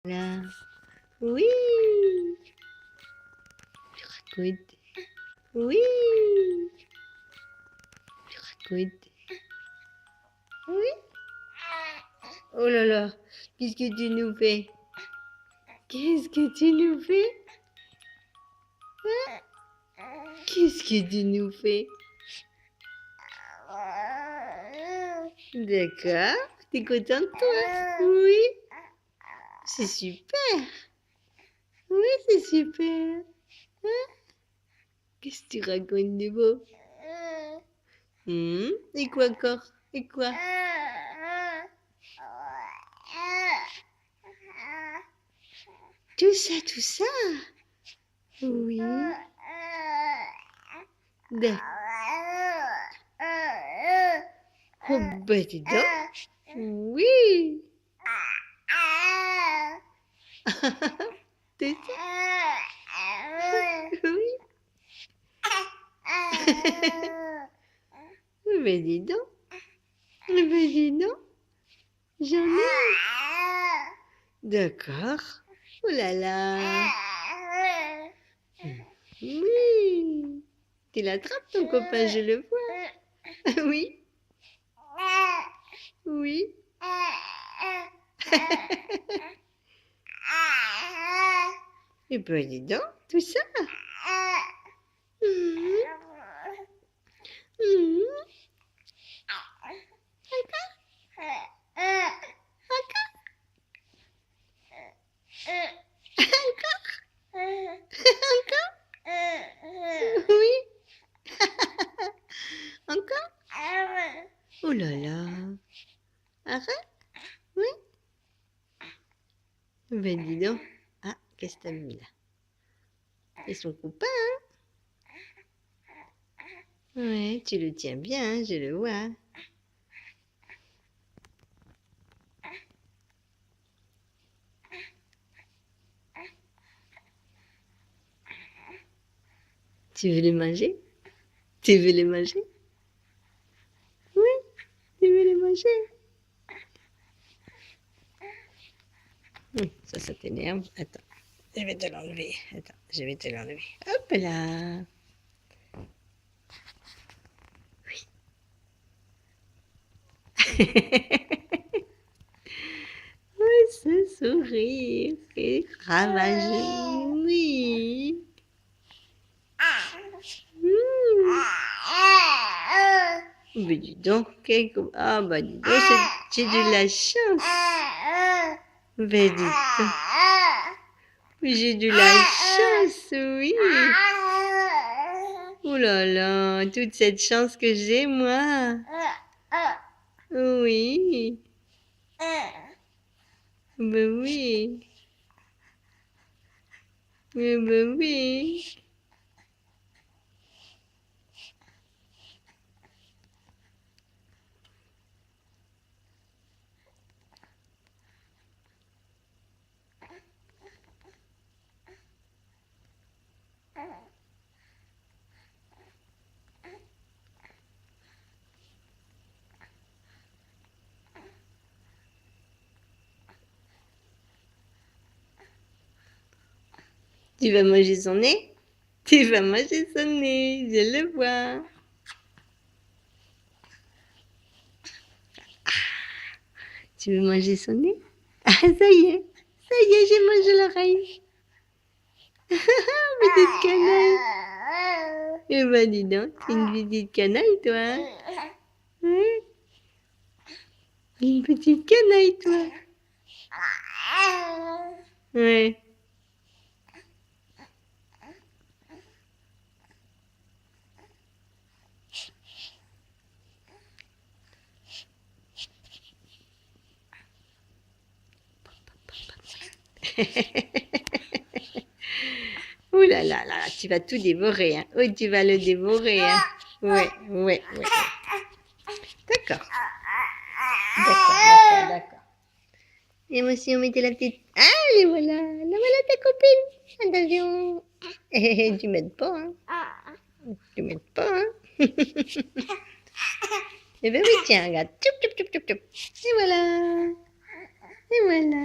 Là. Oui. Tu racontes. Oui. Tu racontes. Oui. Oh là là. Qu'est-ce que tu nous fais? Qu'est-ce que tu nous fais? Hein? Qu'est-ce que tu nous fais? D'accord. T'es contente toi? Oui. C'est super. Oui, c'est super. Hein? Qu'est-ce que tu racontes de beau? Et quoi encore? Et quoi? Tout ça, tout ça? Oui. D'accord. Oh, bah dis donc. Oui. Tout ça? Oui. Mais dis donc. Mais dis donc. J'en ai. D'accord. Oh là là. Oui. Tu l'attrapes ton copain, je le vois. Oui. Oui. Et ben dis donc, tout ça. Mhm. Mhm. Encore? Oui. Encore? Oh là là. Arrête. Oui. Ben dis donc. Ah, qu'est-ce que t'as mis là? C'est son copain, hein? Ouais, tu le tiens bien, je le vois. Tu veux le manger? Tu veux le manger? Oui, tu veux le manger? Ça t'énerve. Attends, je vais te l'enlever. Attends, je vais te l'enlever. Hop là. Oui. Oui, ce sourire, c'est ravagé. Oui. Mais dis donc, ah bah dis donc, j'ai de la chance. Mais dis donc, j'ai de la chance, oui. Oh là là, toute cette chance que j'ai, moi. Oui. Ben oui. Ben oui. Tu vas manger son nez? Tu vas manger son nez, je le vois. Tu veux manger son nez? Ah, ça y est, j'ai mangé l'oreille. Petite canaille. Eh ben dis donc, t'es une petite canaille, toi. Hein? Une petite canaille, toi. Ouais. Ouh là là là, tu vas tout dévorer, hein. Oui, tu vas le dévorer, hein. Ouais, ouais, ouais. D'accord. D'accord. Et moi aussi, on mettait la petite... Allez, voilà. Là, voilà ta copine. Attention. Tu m'aides pas, hein. Tu m'aides pas, hein. Eh ben oui, tiens, regarde. Tchoup, tchoup, tchoup, tchoup, tchoup. Et voilà. Et voilà.